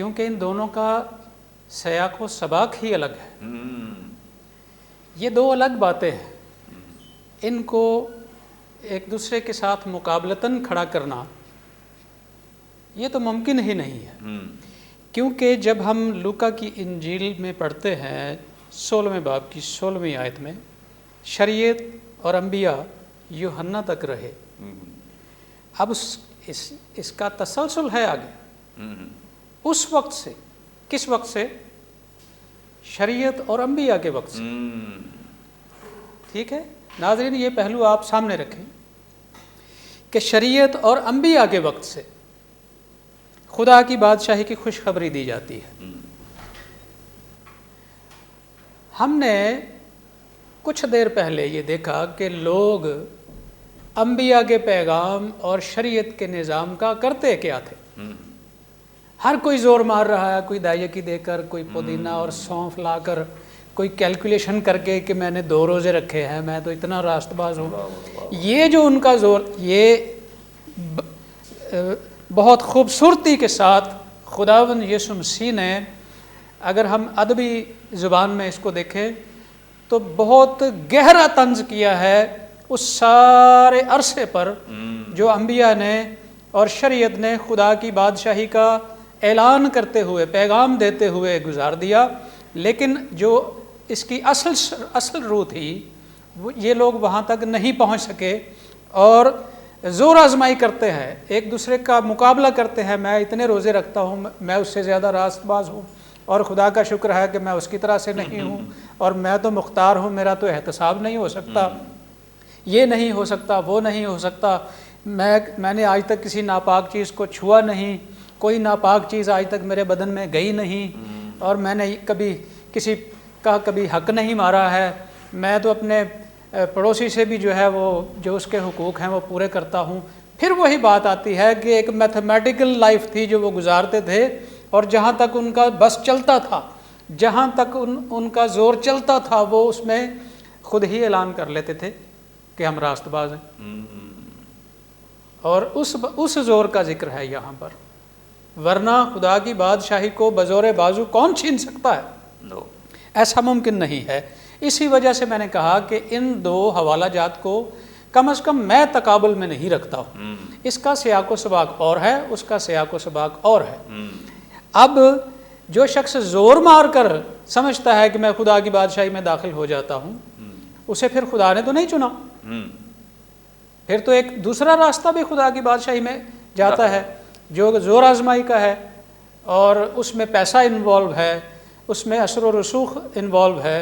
کیونکہ ان دونوں کا سیاق و سباق ہی الگ ہے. یہ دو الگ باتیں ہیں. ان کو ایک دوسرے کے ساتھ مقابلتاً کھڑا کرنا یہ تو ممکن ہی نہیں ہے. کیونکہ جب ہم لوکا کی انجیل میں پڑھتے ہیں 16ویں باب کی 16ویں آیت میں شریعت اور انبیاء یوحنا تک رہے. اب اس کا تسلسل ہے آگے. اس وقت سے، کس وقت سے؟ شریعت اور انبیاء کے وقت سے. ٹھیک ہے ناظرین، یہ پہلو آپ سامنے رکھیں کہ شریعت اور انبیاء کے وقت سے خدا کی بادشاہی کی خوشخبری دی جاتی ہے. ہم نے کچھ دیر پہلے یہ دیکھا کہ لوگ انبیاء کے پیغام اور شریعت کے نظام کا کرتے کیا تھے. ہر کوئی زور مار رہا ہے، کوئی دائیکی دے کر، کوئی پودینہ اور سونف لا کر، کوئی کیلکولیشن کر کے کہ میں نے 2 روزے رکھے ہیں، میں تو اتنا راست باز ہوں. یہ جو ان کا زور، یہ بہت خوبصورتی کے ساتھ خداوند یسوع مسیح نے، اگر ہم ادبی زبان میں اس کو دیکھیں تو بہت گہرا طنز کیا ہے اس سارے عرصے پر جو انبیاء نے اور شریعت نے خدا کی بادشاہی کا اعلان کرتے ہوئے، پیغام دیتے ہوئے گزار دیا. لیکن جو اس کی اصل روح تھی یہ لوگ وہاں تک نہیں پہنچ سکے اور زور آزمائی کرتے ہیں، ایک دوسرے کا مقابلہ کرتے ہیں. میں اتنے روزے رکھتا ہوں، میں اس سے زیادہ راست باز ہوں، اور خدا کا شکر ہے کہ میں اس کی طرح سے نہیں ہوں، اور میں تو مختار ہوں، میرا تو احتساب نہیں ہو سکتا، یہ نہیں ہو سکتا، وہ نہیں ہو سکتا، میں نے آج تک کسی ناپاک چیز کو چھوا نہیں، کوئی ناپاک چیز آج تک میرے بدن میں گئی نہیں، اور میں نے کبھی کسی کا کبھی حق نہیں مارا ہے، میں تو اپنے پڑوسی سے بھی جو ہے وہ جو اس کے حقوق ہیں وہ پورے کرتا ہوں. پھر وہی بات آتی ہے کہ ایک میتھمیٹیکل لائف تھی جو وہ گزارتے تھے، اور جہاں تک ان کا بس چلتا تھا، جہاں تک ان کا زور چلتا تھا، وہ اس میں خود ہی اعلان کر لیتے تھے کہ ہم راست باز ہیں. اور اس زور کا ذکر ہے یہاں پر. ورنہ خدا کی بادشاہی کو بزور بازو کون چھین سکتا ہے؟ ایسا ممکن نہیں ہے. اسی وجہ سے میں نے کہا کہ ان 2 حوالہ جات کو کم از کم میں تقابل میں نہیں رکھتا ہوں. اس کا سیاق و سباق اور ہے، اس کا سیاق و سباق اور ہے. اب جو شخص زور مار کر سمجھتا ہے کہ میں خدا کی بادشاہی میں داخل ہو جاتا ہوں، اسے پھر خدا نے تو نہیں چنا، پھر تو ایک دوسرا راستہ بھی خدا کی بادشاہی میں جاتا ہے جو زور آزمائی کا ہے، اور اس میں پیسہ انوالو ہے، اس میں اثر و رسوخ انوالو ہے،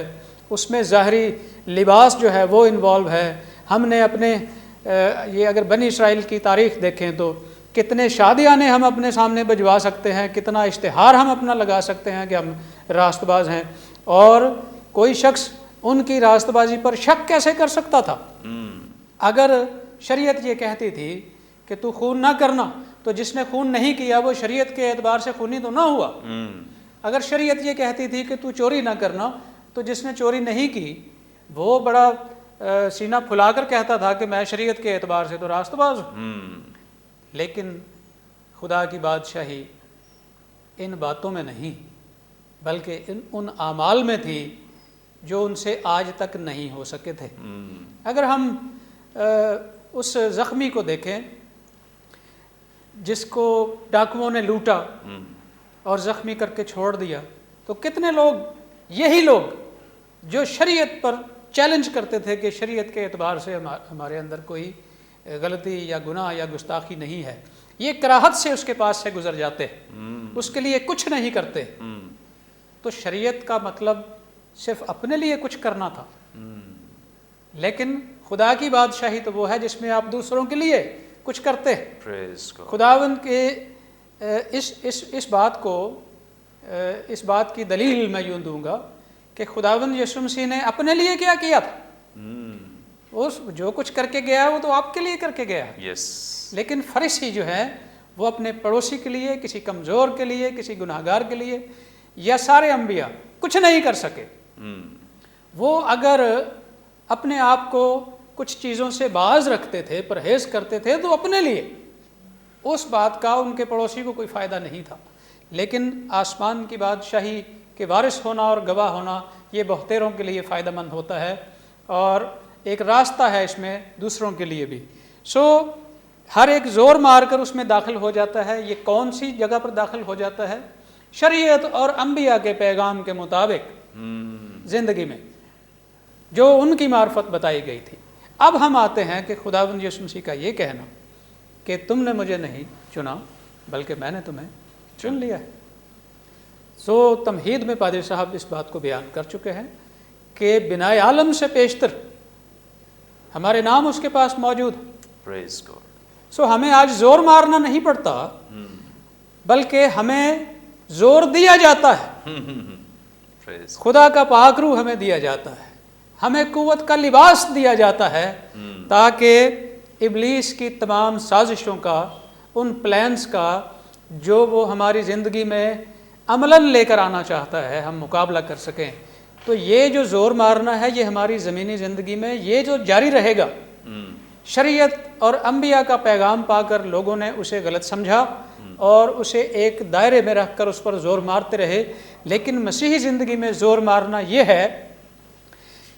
اس میں ظاہری لباس جو ہے وہ انوالو ہے. ہم نے اپنے یہ اگر بنی اسرائیل کی تاریخ دیکھیں تو کتنے شادیانے ہم اپنے سامنے بجوا سکتے ہیں، کتنا اشتہار ہم اپنا لگا سکتے ہیں کہ ہم راست باز ہیں، اور کوئی شخص ان کی راست بازی پر شک کیسے کر سکتا تھا؟ اگر شریعت یہ کہتی تھی کہ تو خون نہ کرنا، تو جس نے خون نہیں کیا وہ شریعت کے اعتبار سے خونی تو نہ ہوا. اگر شریعت یہ کہتی تھی کہ تو چوری نہ کرنا، تو جس نے چوری نہیں کی وہ بڑا سینہ پھلا کر کہتا تھا کہ میں شریعت کے اعتبار سے تو راست باز ہوں. لیکن خدا کی بادشاہی ان باتوں میں نہیں، بلکہ ان اعمال میں تھی جو ان سے آج تک نہیں ہو سکے تھے. اگر ہم اس زخمی کو دیکھیں جس کو ڈاکوؤں نے لوٹا اور زخمی کر کے چھوڑ دیا، تو کتنے لوگ، یہی لوگ جو شریعت پر چیلنج کرتے تھے کہ شریعت کے اعتبار سے ہمارے اندر کوئی غلطی یا گناہ یا گستاخی نہیں ہے، یہ کراہت سے اس کے پاس سے گزر جاتے، اس کے لیے کچھ نہیں کرتے. تو شریعت کا مطلب صرف اپنے لیے کچھ کرنا تھا، لیکن خدا کی بادشاہی تو وہ ہے جس میں آپ دوسروں کے لیے کچھ کرتے ہیں. خداوند کے اس بات کی دلیل میں یوں دوں گا کہ خداوند یسوع مسیح نے اپنے لیے کیا کیا تھا. جو کچھ کر کے گیا ہے وہ تو آپ کے لیے کر کے گیا ہے. لیکن فریسی جو ہے وہ اپنے پڑوسی کے لیے، کسی کمزور کے لیے، کسی گناہگار کے لیے، یا سارے انبیاء کچھ نہیں کر سکے. وہ اگر اپنے آپ کو کچھ چیزوں سے باز رکھتے تھے، پرہیز کرتے تھے، تو اپنے لیے، اس بات کا ان کے پڑوسی کو کوئی فائدہ نہیں تھا. لیکن آسمان کی بادشاہی کے وارث ہونا اور گواہ ہونا یہ بہتیروں کے لیے فائدہ مند ہوتا ہے، اور ایک راستہ ہے اس میں دوسروں کے لیے بھی۔ ہر ایک زور مار کر اس میں داخل ہو جاتا ہے۔ یہ کون سی جگہ پر داخل ہو جاتا ہے؟ شریعت اور انبیاء کے پیغام کے مطابق زندگی میں جو ان کی معرفت بتائی گئی تھی۔ اب ہم آتے ہیں کہ خداوند یسوع مسیح کا یہ کہنا کہ تم نے مجھے نہیں چنا بلکہ میں نے تمہیں چن لیا ہے۔ تمہید میں پادری صاحب اس بات کو بیان کر چکے ہیں کہ بنائے عالم سے پیشتر ہمارے نام اس کے پاس موجود ہیں۔ Praise God. ہمیں آج زور مارنا نہیں پڑتا، بلکہ ہمیں زور دیا جاتا ہے۔ Praise God. خدا کا پاک روح ہمیں دیا جاتا ہے، ہمیں قوت کا لباس دیا جاتا ہے تاکہ ابلیس کی تمام سازشوں کا، ان پلانز کا جو وہ ہماری زندگی میں عملاً لے کر آنا چاہتا ہے، ہم مقابلہ کر سکیں۔ تو یہ جو زور مارنا ہے یہ ہماری زمینی زندگی میں یہ جو جاری رہے گا۔ شریعت اور انبیاء کا پیغام پا کر لوگوں نے اسے غلط سمجھا اور اسے ایک دائرے میں رکھ کر اس پر زور مارتے رہے، لیکن مسیحی زندگی میں زور مارنا یہ ہے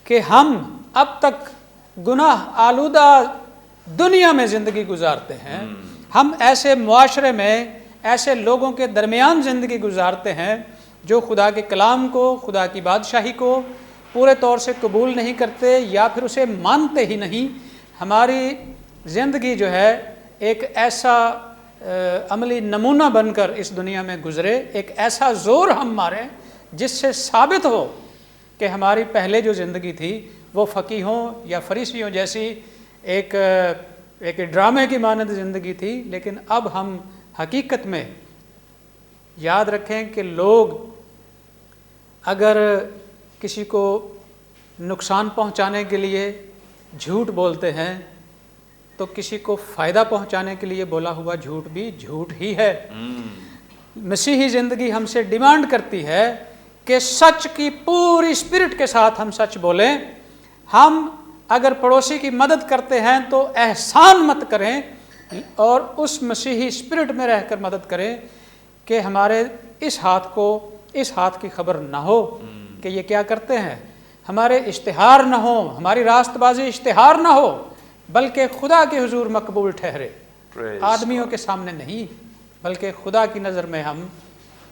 کہ ہم اب تک گناہ آلودہ دنیا میں زندگی گزارتے ہیں، ہم ایسے معاشرے میں ایسے لوگوں کے درمیان زندگی گزارتے ہیں جو خدا کے کلام کو، خدا کی بادشاہی کو پورے طور سے قبول نہیں کرتے یا پھر اسے مانتے ہی نہیں۔ ہماری زندگی جو ہے ایک ایسا عملی نمونہ بن کر اس دنیا میں گزرے، ایک ایسا زور ہم ماریں جس سے ثابت ہو کہ ہماری پہلے جو زندگی تھی وہ فقیہوں یا فریسیوں جیسی ایک ڈرامے کی مانند زندگی تھی، لیکن اب ہم حقیقت میں یاد رکھیں کہ لوگ اگر کسی کو نقصان پہنچانے کے لیے جھوٹ بولتے ہیں تو کسی کو فائدہ پہنچانے کے لیے بولا ہوا جھوٹ بھی جھوٹ ہی ہے۔ مسیحی زندگی ہم سے ڈیمانڈ کرتی ہے کہ سچ کی پوری اسپرٹ کے ساتھ ہم سچ بولیں۔ ہم اگر پڑوسی کی مدد کرتے ہیں تو احسان مت کریں اور اس مسیحی اسپرٹ میں رہ کر مدد کریں کہ ہمارے اس ہاتھ کی خبر نہ ہو کہ یہ کیا کرتے ہیں، ہمارے اشتہار نہ ہو، ہماری راست بازی اشتہار نہ ہو، بلکہ خدا کے حضور مقبول ٹھہرے، آدمیوں کے سامنے نہیں بلکہ خدا کی نظر میں ہم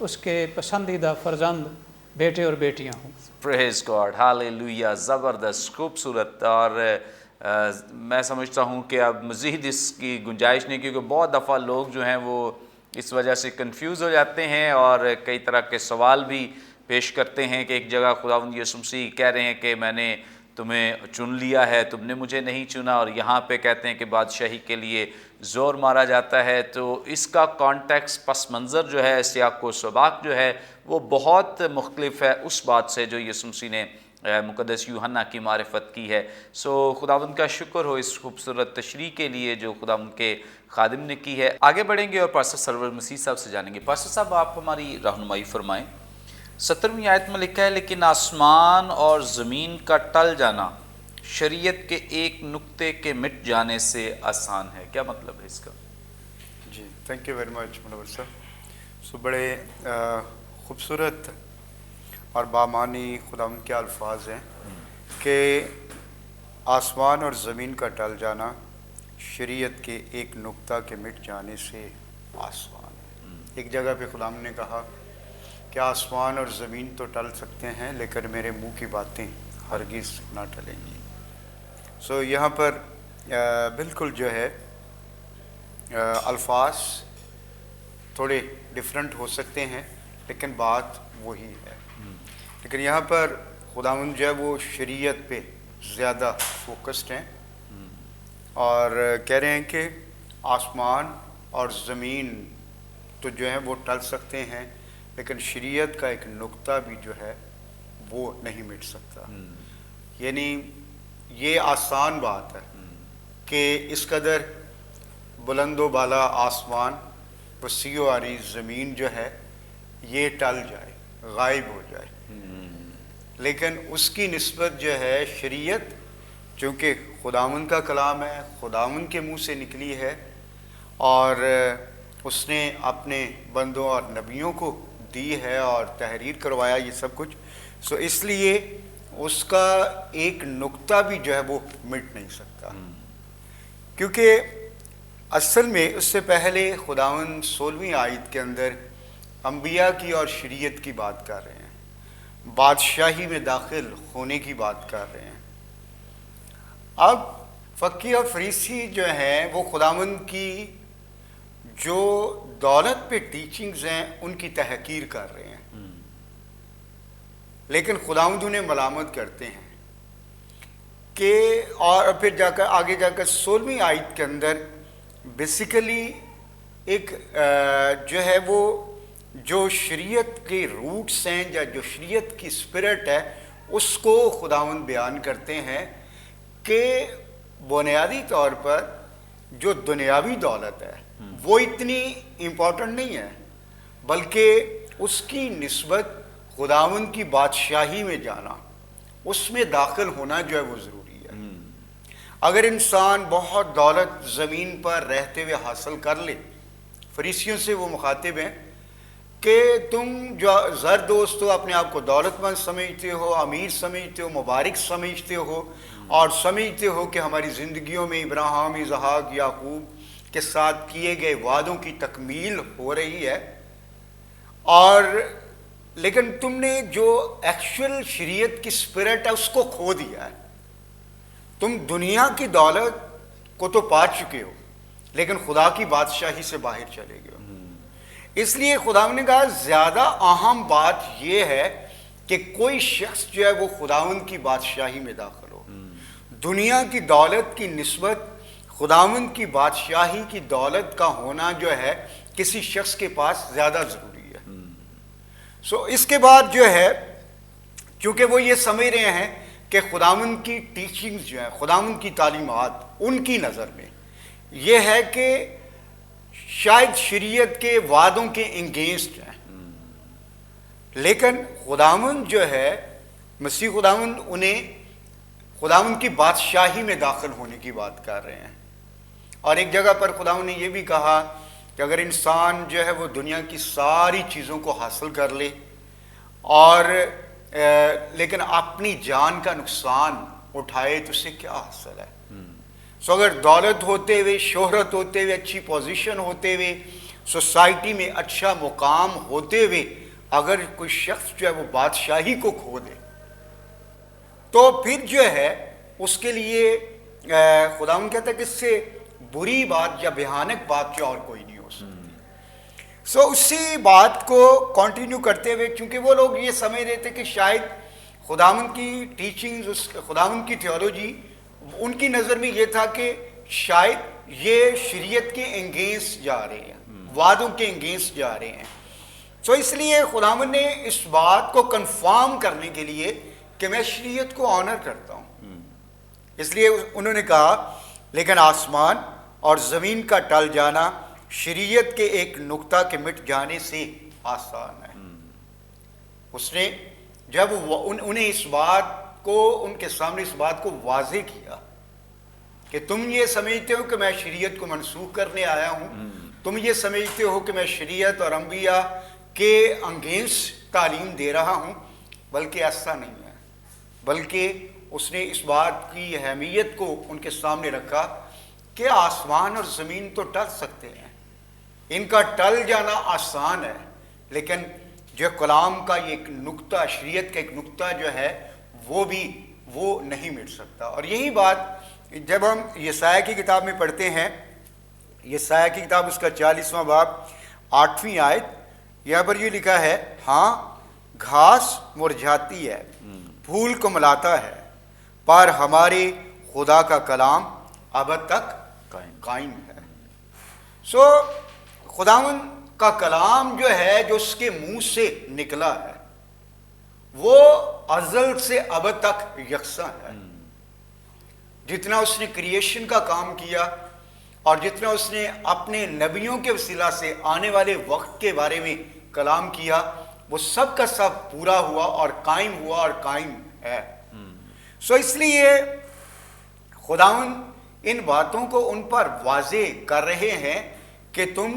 اس کے پسندیدہ فرزند بیٹے اور بیٹیاں ہوں۔ پریز گاڈ، ہاللیلویہ، زبردست، خوبصورت۔ اور میں سمجھتا ہوں کہ اب مزید اس کی گنجائش نہیں، کیونکہ بہت دفعہ لوگ جو ہیں وہ اس وجہ سے کنفیوز ہو جاتے ہیں اور کئی طرح کے سوال بھی پیش کرتے ہیں کہ ایک جگہ خداوند یسوع مسیح کہہ رہے ہیں کہ میں نے تمہیں چن لیا ہے، تم نے مجھے نہیں چنا، اور یہاں پہ کہتے ہیں کہ بادشاہی کے لیے زور مارا جاتا ہے۔ تو اس کا کانٹیکس، پس منظر جو ہے، سیاق و سباق جو ہے وہ بہت مختلف ہے اس بات سے جو یسوع مسیح نے مقدس یوحنا کی معرفت کی ہے۔ خداوند کا شکر ہو اس خوبصورت تشریح کے لیے جو خداوند کے خادم نے کی ہے۔ آگے بڑھیں گے اور پاسٹر سرور مسیح صاحب سے جانیں گے۔ پاسٹر صاحب، آپ ہماری رہنمائی فرمائیں۔ 17ویں آیت میں لکھا ہے، لیکن آسمان اور زمین کا ٹل جانا شریعت کے ایک نقطے کے مٹ جانے سے آسان ہے۔ کیا مطلب ہے اس کا؟ جی، تھینک یو ویری مچ منور صاحب۔ بڑے خوبصورت اور بامانی خداوند کے الفاظ ہیں کہ آسمان اور زمین کا ٹل جانا شریعت کے ایک نقطہ کے مٹ جانے سے آسان ہے۔ ایک جگہ پہ خداوند نے کہا کہ آسمان اور زمین تو ٹل سکتے ہیں لیکن میرے منہ کی باتیں ہرگز نہ ٹلیں گی۔ یہاں پر بالکل جو ہے الفاظ تھوڑے ڈفرنٹ ہو سکتے ہیں لیکن بات وہی ہے۔ لیکن یہاں پر خداوند جو ہے وہ شریعت پہ زیادہ فوکسڈ ہیں اور کہہ رہے ہیں کہ آسمان اور زمین تو جو ہے وہ ٹل سکتے ہیں لیکن شریعت کا ایک نقطہ بھی جو ہے وہ نہیں مٹ سکتا۔ یعنی یہ آسان بات ہے کہ اس قدر بلند و بالا آسمان، وسیع و عریض زمین جو ہے یہ ٹل جائے، غائب ہو جائے، لیکن اس کی نسبت جو ہے شریعت، چونکہ خداوند کا کلام ہے، خداوند کے منہ سے نکلی ہے اور اس نے اپنے بندوں اور نبیوں کو دی ہے اور تحریر کروایا یہ سب کچھ. سو اس لیے اس کا ایک نقطہ بھی جو ہے وہ مٹ نہیں سکتا, کیونکہ اصل میں اس سے پہلے خداوند 16ویں آیت کے اندر انبیاء کی اور شریعت کی بات کر رہے ہیں, بادشاہی میں داخل ہونے کی بات کر رہے ہیں. اب فقی اور فریسی جو ہیں وہ خداوند کی جو دولت پہ ٹیچنگز ہیں ان کی تحقیر کر رہے ہیں, لیکن خداوند انہیں ملامت کرتے ہیں کہ, اور پھر جا کر آگے جا کر 16ویں آیت کے اندر بیسیکلی ایک جو ہے وہ جو شریعت کے روٹس ہیں یا جو شریعت کی اسپرٹ ہے اس کو خداوند بیان کرتے ہیں کہ بنیادی طور پر جو دنیاوی دولت ہے وہ اتنی امپورٹنٹ نہیں ہے, بلکہ اس کی نسبت خداوند کی بادشاہی میں جانا, اس میں داخل ہونا جو ہے وہ ضروری ہے. اگر انسان بہت دولت زمین پر رہتے ہوئے حاصل کر لے, فریسیوں سے وہ مخاطب ہیں کہ تم جو زر دوست ہو اپنے آپ کو دولت مند سمجھتے ہو, امیر سمجھتے ہو, مبارک سمجھتے ہو, اور سمجھتے ہو کہ ہماری زندگیوں میں ابراہیم, اسحاق, یعقوب کے ساتھ کیے گئے وعدوں کی تکمیل ہو رہی ہے, اور لیکن تم نے جو ایکچوئل شریعت کی اسپرٹ ہے اس کو کھو دیا ہے. تم دنیا کی دولت کو تو پا چکے ہو لیکن خدا کی بادشاہی سے باہر چلے گئے ہو. اس لیے خداوند نے کہا زیادہ اہم بات یہ ہے کہ کوئی شخص جو ہے وہ خداوند کی بادشاہی میں داخل ہو. دنیا کی دولت کی نسبت خداوند کی بادشاہی کی دولت کا ہونا جو ہے کسی شخص کے پاس زیادہ ضروری ہے. سو اس کے بعد جو ہے چونکہ وہ یہ سمجھ رہے ہیں کہ خداوند کی ٹیچنگز جو ہیں, خداوند کی تعلیمات ان کی نظر میں یہ ہے کہ شاید شریعت کے وعدوں کے انگینسٹ ہیں, لیکن خداوند جو ہے مسیح خداوند انہیں خداوند کی بادشاہی میں داخل ہونے کی بات کر رہے ہیں. اور ایک جگہ پر خداوند نے یہ بھی کہا کہ اگر انسان جو ہے وہ دنیا کی ساری چیزوں کو حاصل کر لے اور لیکن اپنی جان کا نقصان اٹھائے تو اسے کیا حاصل ہے. سو اگر دولت ہوتے ہوئے, شہرت ہوتے ہوئے, اچھی پوزیشن ہوتے ہوئے, سوسائٹی میں اچھا مقام ہوتے ہوئے اگر کوئی شخص جو ہے وہ بادشاہی کو کھو دے تو پھر جو ہے اس کے لیے خداوند کہتا ہے کہ اس سے بری بات یا بھیانک بات جو اور کوئی نہیں ہو سکتی. سو اسی بات کو کنٹینیو کرتے ہوئے چونکہ وہ لوگ یہ سمجھ رہے تھے کہ شاید خداوند کی ٹیچنگز, خداوند کی تھیولوجی ان کی نظر میں یہ تھا کہ شاید یہ شریعت کے انگینسٹ جا رہے ہیں, وعدوں کے انگینسٹ جا رہے ہیں. سو اس لیے خداوند نے اس بات کو کنفرم کرنے کے لیے کہ میں شریعت کو آنر کرتا ہوں, اس لیے انہوں نے کہا لیکن آسمان اور زمین کا ٹل جانا شریعت کے ایک نقطہ کے مٹ جانے سے آسان ہے. اس نے جب انہیں اس بات کو, ان کے سامنے اس بات کو واضح کیا کہ تم یہ سمجھتے ہو کہ میں شریعت کو منسوخ کرنے آیا ہوں, تم یہ سمجھتے ہو کہ میں شریعت اور انبیاء کے انگینسٹ تعلیم دے رہا ہوں, بلکہ ایسا نہیں ہے. بلکہ اس نے اس بات کی اہمیت کو ان کے سامنے رکھا کہ آسمان اور زمین تو ٹل سکتے ہیں, ان کا ٹل جانا آسان ہے, لیکن جو کلام کا یہ ایک نقطہ, شریعت کا ایک نقطہ جو ہے وہ نہیں مٹ سکتا. اور یہی بات جب ہم یسایہ کی کتاب میں پڑھتے ہیں, یسایہ کی کتاب اس کا 40واں باب 8ویں آیت, یہاں پر یہ لکھا ہے, ہاں گھاس مرجھاتی ہے, پھول کو ملاتا ہے, پر ہمارے خدا کا کلام ابد تک قائم ہے. سو خداوند کا کلام جو ہے جو اس کے منہ سے نکلا ہے وہ ازل سے ابد تک یکساں ہے. جتنا اس نے کریشن کا کام کیا اور جتنا اس نے اپنے نبیوں کے وسیلہ سے آنے والے وقت کے بارے میں کلام کیا وہ سب کا سب پورا ہوا اور قائم ہوا اور قائم ہے. سو اس لیے خداوند ان باتوں کو ان پر واضح کر رہے ہیں کہ تم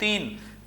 3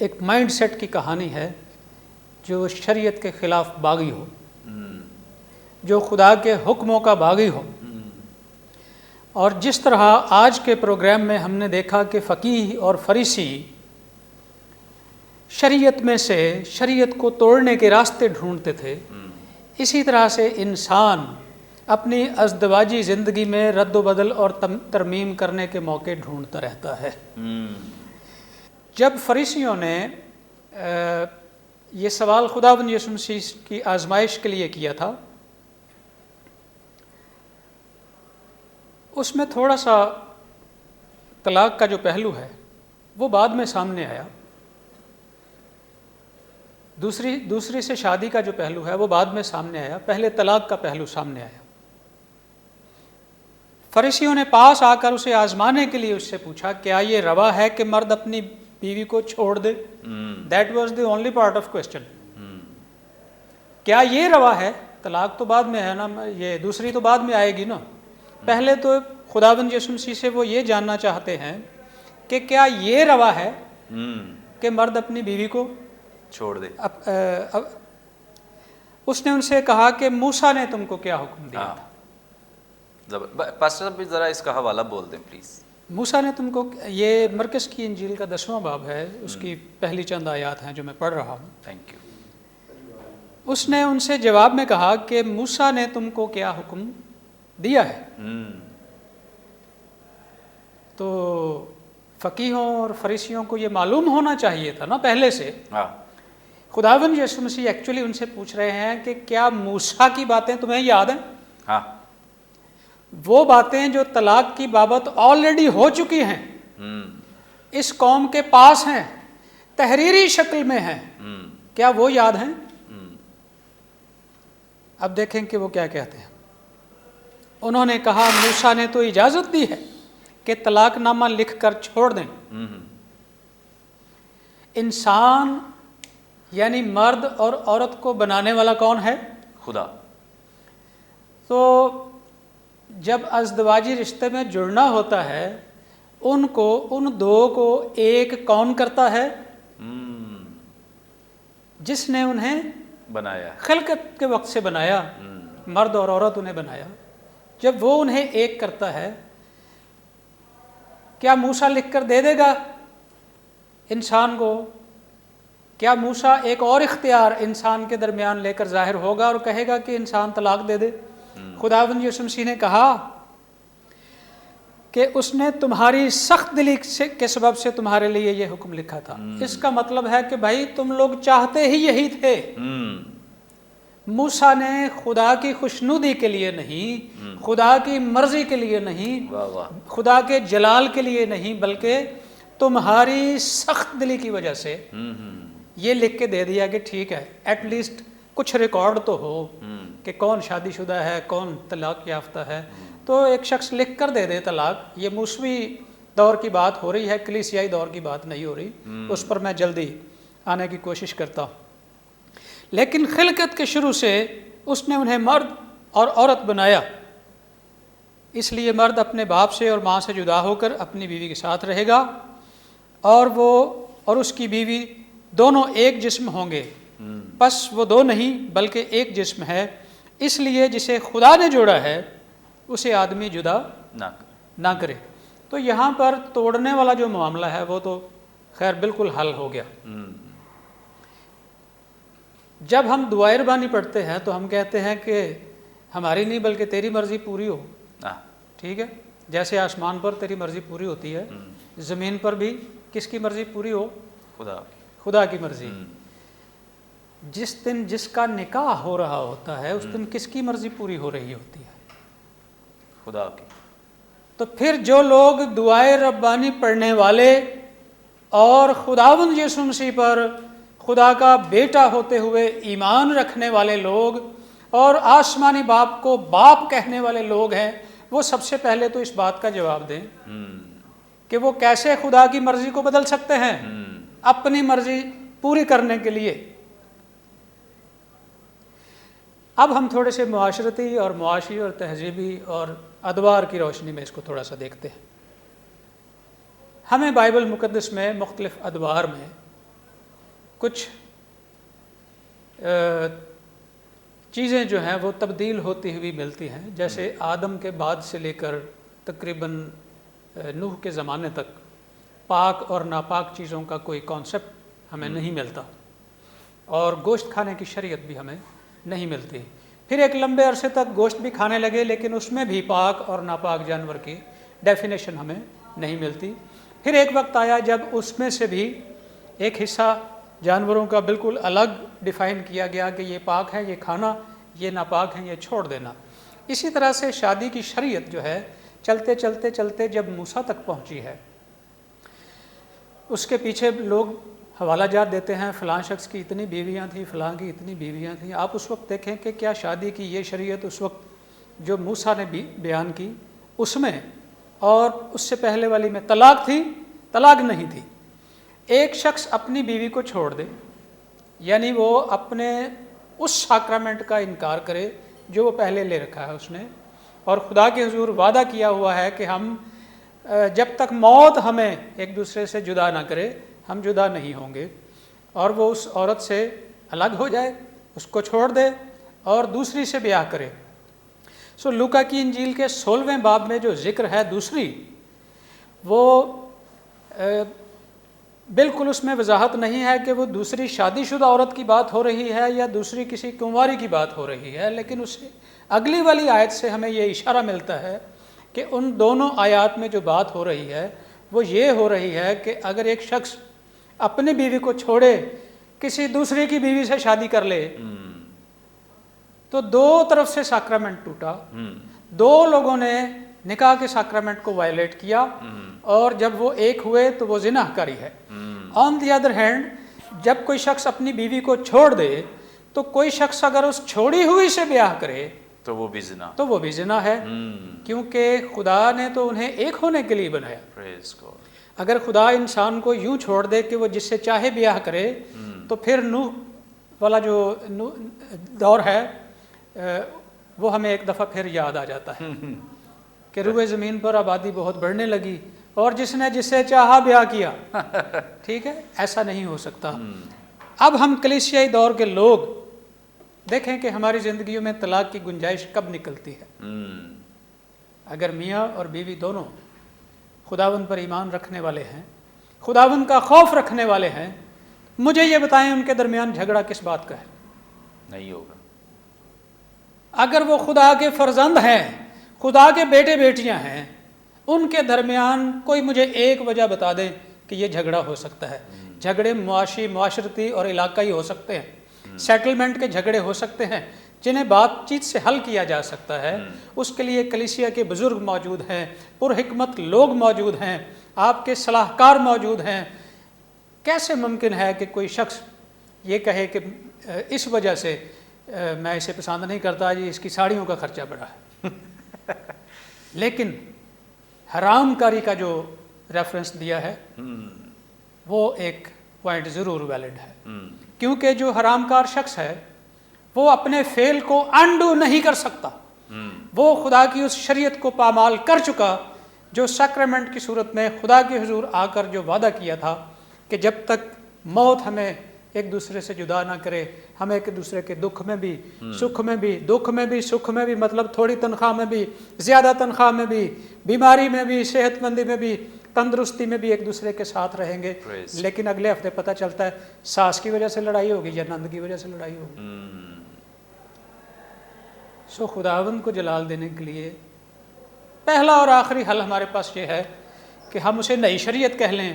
ایک مائنڈ سیٹ کی کہانی ہے جو شریعت کے خلاف باغی ہو، جو خدا کے حکموں کا باغی ہو۔ اور جس طرح آج کے پروگرام میں ہم نے دیکھا کہ فقیہ اور فریسی شریعت میں سے شریعت کو توڑنے کے راستے ڈھونڈتے تھے، اسی طرح سے انسان اپنی ازدواجی زندگی میں رد و بدل اور ترمیم کرنے کے موقع ڈھونڈتا رہتا ہے۔ جب فریسیوں نے یہ سوال خداوند یسوع مسیح کی آزمائش کے لیے کیا تھا، اس میں تھوڑا سا طلاق کا جو پہلو ہے وہ بعد میں سامنے آیا، دوسری سے شادی کا جو پہلو ہے وہ بعد میں سامنے آیا، پہلے طلاق کا پہلو سامنے آیا۔ فریسیوں نے پاس آ کر اسے آزمانے کے لیے اس سے پوچھا، کیا یہ روا ہے کہ مرد اپنی بیوی کو چھوڑ دے؟ That was the only part of question. کیا یہ روا ہے؟ طلاق تو بعد میں ہے نا، یہ دوسری تو بعد میں آئے گی نا۔ پہلے تو خداوند یسوع مسیح سے وہ یہ جاننا چاہتے ہیں کہ کیا یہ روا ہے کہ مرد اپنی بیوی کو چھوڑ دے۔ اس نے ان سے کہا کہ موسیٰ نے تم کو کیا حکم دیا تھا؟ پاسٹر صاحب ذرا اس کا حوالہ بول دیں پلیز۔ موسیٰ نے تم کو، یہ مرکز کی انجیل کا 10واں باب ہے، اس کی پہلی چند آیات ہیں جو میں پڑھ رہا ہوں۔ Thank you. اس نے ان سے جواب میں کہا کہ موسیٰ نے تم کو کیا حکم دیا ہے؟ تو فقیہوں اور فریسیوں کو یہ معلوم ہونا چاہیے تھا نا پہلے سے۔ خداوند یسوع مسیح ایکچولی ان سے پوچھ رہے ہیں کہ کیا موسیٰ کی باتیں تمہیں یاد ہیں؟ ہاں، وہ باتیں جو طلاق کی بابت آلریڈی ہو چکی ہیں، اس قوم کے پاس ہیں، تحریری شکل میں ہیں، کیا وہ یاد ہیں؟ اب دیکھیں کہ وہ کیا کہتے ہیں۔ انہوں نے کہا موسیٰ نے تو اجازت دی ہے کہ طلاق نامہ لکھ کر چھوڑ دیں۔ انسان یعنی مرد اور عورت کو بنانے والا کون ہے؟ خدا۔ تو جب ازدواجی رشتے میں جڑنا ہوتا ہے، ان دو کو ایک کون کرتا ہے؟ جس نے انہیں بنایا، خلقت کے وقت سے بنایا، مرد اور عورت انہیں بنایا۔ جب وہ انہیں ایک کرتا ہے، کیا موسیٰ لکھ کر دے دے گا انسان کو؟ کیا موسیٰ ایک اور اختیار انسان کے درمیان لے کر ظاہر ہوگا اور کہے گا کہ انسان طلاق دے دے؟ خداوند یسوع مسیح نے کہا کہ اس نے تمہاری سخت دلی کے سبب سے تمہارے لیے یہ حکم لکھا تھا۔ اس کا مطلب ہے کہ بھائی تم لوگ چاہتے ہی یہی تھے۔ موسیٰ نے خدا کی خوشنودی کے لیے نہیں، خدا کی مرضی کے لیے نہیں، خدا کے جلال کے لیے نہیں، بلکہ تمہاری سخت دلی کی وجہ سے یہ لکھ کے دے دیا کہ ٹھیک ہے، ایٹ لیسٹ کچھ ریکارڈ تو ہو کہ کون شادی شدہ ہے، کون طلاق یافتہ ہے۔ تو ایک شخص لکھ کر دے دے طلاق، یہ موسوی دور کی بات ہو رہی ہے، کلیسیائی دور کی بات نہیں ہو رہی، اس پر میں جلدی آنے کی کوشش کرتا ہوں۔ لیکن خلقت کے شروع سے اس نے انہیں مرد اور عورت بنایا، اس لیے مرد اپنے باپ سے اور ماں سے جدا ہو کر اپنی بیوی کے ساتھ رہے گا، اور وہ اور اس کی بیوی دونوں ایک جسم ہوں گے۔ پس وہ دو نہیں بلکہ ایک جسم ہے، اس لیے جسے خدا نے جوڑا ہے اسے آدمی جدا نہ کرے۔ تو یہاں پر توڑنے والا جو معاملہ ہے وہ تو خیر بالکل حل ہو گیا۔ جب ہم دعائے ربانی پڑھتے ہیں تو ہم کہتے ہیں کہ ہماری نہیں بلکہ تیری مرضی پوری ہو، ٹھیک ہے؟ جیسے آسمان پر تیری مرضی پوری ہوتی ہے، زمین پر بھی کس کی مرضی پوری ہو؟ خدا کی مرضی۔ جس دن جس کا نکاح ہو رہا ہوتا ہے اس دن کس کی مرضی پوری ہو رہی ہوتی ہے؟ خدا کی۔ تو پھر جو لوگ دعائے ربانی پڑھنے والے اور خداوند یسوع مسیح پر خدا کا بیٹا ہوتے ہوئے ایمان رکھنے والے لوگ اور آسمانی باپ کو باپ کہنے والے لوگ ہیں، وہ سب سے پہلے تو اس بات کا جواب دیں کہ وہ کیسے خدا کی مرضی کو بدل سکتے ہیں اپنی مرضی پوری کرنے کے لیے۔ اب ہم تھوڑے سے معاشرتی اور معاشی اور تہذیبی اور ادوار کی روشنی میں اس کو تھوڑا سا دیکھتے ہیں۔ ہمیں بائبل مقدس میں مختلف ادوار میں کچھ چیزیں جو ہیں وہ تبدیل ہوتی ہوئی ملتی ہیں، جیسے آدم کے بعد سے لے کر تقریباً نوح کے زمانے تک پاک اور ناپاک چیزوں کا کوئی کانسیپٹ ہمیں نہیں ملتا، اور گوشت کھانے کی شریعت بھی ہمیں نہیں ملتی۔ پھر ایک لمبے عرصے تک گوشت بھی کھانے لگے، لیکن اس میں بھی پاک اور ناپاک جانور کی ڈیفینیشن ہمیں نہیں ملتی۔ پھر ایک وقت آیا جب اس میں سے بھی ایک حصہ جانوروں کا بالکل الگ ڈیفائن کیا گیا کہ یہ پاک ہے یہ کھانا، یہ ناپاک ہے یہ چھوڑ دینا۔ اسی طرح سے شادی کی شریعت جو ہے چلتے چلتے چلتے جب موسیٰ تک پہنچی ہے، اس کے پیچھے لوگ حوالہ جات دیتے ہیں، فلاں شخص کی اتنی بیویاں تھیں، فلاں کی اتنی بیویاں تھیں۔ آپ اس وقت دیکھیں کہ کیا شادی کی یہ شریعت اس وقت جو موسیٰ نے بیان کی اس میں اور اس سے پہلے والی میں طلاق تھی؟ طلاق نہیں تھی۔ ایک شخص اپنی بیوی کو چھوڑ دے، یعنی وہ اپنے اس ساکرامنٹ کا انکار کرے جو وہ پہلے لے رکھا ہے اس نے، اور خدا کے حضور وعدہ کیا ہوا ہے کہ ہم جب تک موت ہمیں ایک دوسرے سے جدا نہ کرے ہم جدا نہیں ہوں گے، اور وہ اس عورت سے الگ ہو جائے، اس کو چھوڑ دے اور دوسری سے بیاہ کرے۔ لوکا کی انجیل کے 16ویں باب میں جو ذکر ہے دوسری، وہ بالکل اس میں وضاحت نہیں ہے کہ وہ دوسری شادی شدہ عورت کی بات ہو رہی ہے یا دوسری کسی کنواری کی بات ہو رہی ہے، لیکن اس سے اگلی والی آیت سے ہمیں یہ اشارہ ملتا ہے کہ ان دونوں آیات میں جو بات ہو رہی ہے وہ یہ ہو رہی ہے کہ اگر ایک شخص اپنی بیوی کو چھوڑے کسی دوسری کی بیوی سے شادی کر لے تو دو طرف سے ساکرامنٹ ٹوٹا، دو لوگوں نے نکاح کے ساکرامنٹ کو وائلیٹ کیا، اور جب وہ ایک ہوئے تو وہ زنا کاری ہے۔ آن دی ادر ہینڈ جب کوئی شخص اپنی بیوی کو چھوڑ دے تو کوئی شخص اگر اس چھوڑی ہوئی سے بیاہ کرے تو وہ بھی زنا ہے، کیونکہ خدا نے تو انہیں ایک ہونے کے لیے بنایا۔ اگر خدا انسان کو یوں چھوڑ دے کہ وہ جس سے چاہے بیاہ کرے تو پھر نوح والا جو دور ہے وہ ہمیں ایک دفعہ پھر یاد آ جاتا ہے کہ روئے زمین پر آبادی بہت بڑھنے لگی اور جس نے جس سے چاہا بیاہ کیا۔ ٹھیک ہے، ایسا نہیں ہو سکتا۔ اب ہم کلیسیائی دور کے لوگ دیکھیں کہ ہماری زندگیوں میں طلاق کی گنجائش کب نکلتی ہے۔ اگر میاں اور بیوی دونوں خداوند پر ایمان رکھنے والے ہیں، خداوند کا خوف رکھنے والے ہیں، مجھے یہ بتائیں ان کے درمیان جھگڑا کس بات کا ہے؟ نہیں ہوگا۔ اگر وہ خدا کے فرزند ہیں، خدا کے بیٹے بیٹیاں ہیں، ان کے درمیان کوئی مجھے ایک وجہ بتا دیں کہ یہ جھگڑا ہو سکتا ہے۔ جھگڑے معاشرتی اور علاقائی ہو سکتے ہیں، سیٹلمنٹ کے جھگڑے ہو سکتے ہیں جنہیں بات چیت سے حل کیا جا سکتا ہے۔ اس کے لیے کلیسیا کے بزرگ موجود ہیں، پرحکمت لوگ موجود ہیں، آپ کے صلاح کار موجود ہیں۔ کیسے ممکن ہے کہ کوئی شخص یہ کہے کہ اس وجہ سے میں اسے پسند نہیں کرتا جی، اس کی ساڑیوں کا خرچہ بڑا ہے؟ لیکن حرام کاری کا جو ریفرنس دیا ہے وہ ایک پوائنٹ ضرور ویلڈ ہے، کیونکہ جو حرام کار شخص ہے وہ اپنے فعل کو انڈو نہیں کر سکتا۔ وہ خدا کی اس شریعت کو پامال کر چکا جو سیکرمنٹ کی صورت میں خدا کے حضور آ کر جو وعدہ کیا تھا کہ جب تک موت ہمیں ایک دوسرے سے جدا نہ کرے، ہم ایک دوسرے کے دکھ میں بھی، سکھ میں بھی، دکھ میں بھی، سکھ میں بھی، مطلب تھوڑی تنخواہ میں بھی، زیادہ تنخواہ میں بھی، بیماری میں بھی، صحت مندی میں بھی، تندرستی میں بھی ایک دوسرے کے ساتھ رہیں گے۔ لیکن اگلے ہفتے پتہ چلتا ہے ساس کی وجہ سے لڑائی ہوگی یا نند کی وجہ سے لڑائی ہوگی۔ خداوند کو جلال دینے کے لیے پہلا اور آخری حل ہمارے پاس یہ ہے کہ ہم اسے نئی شریعت کہہ لیں،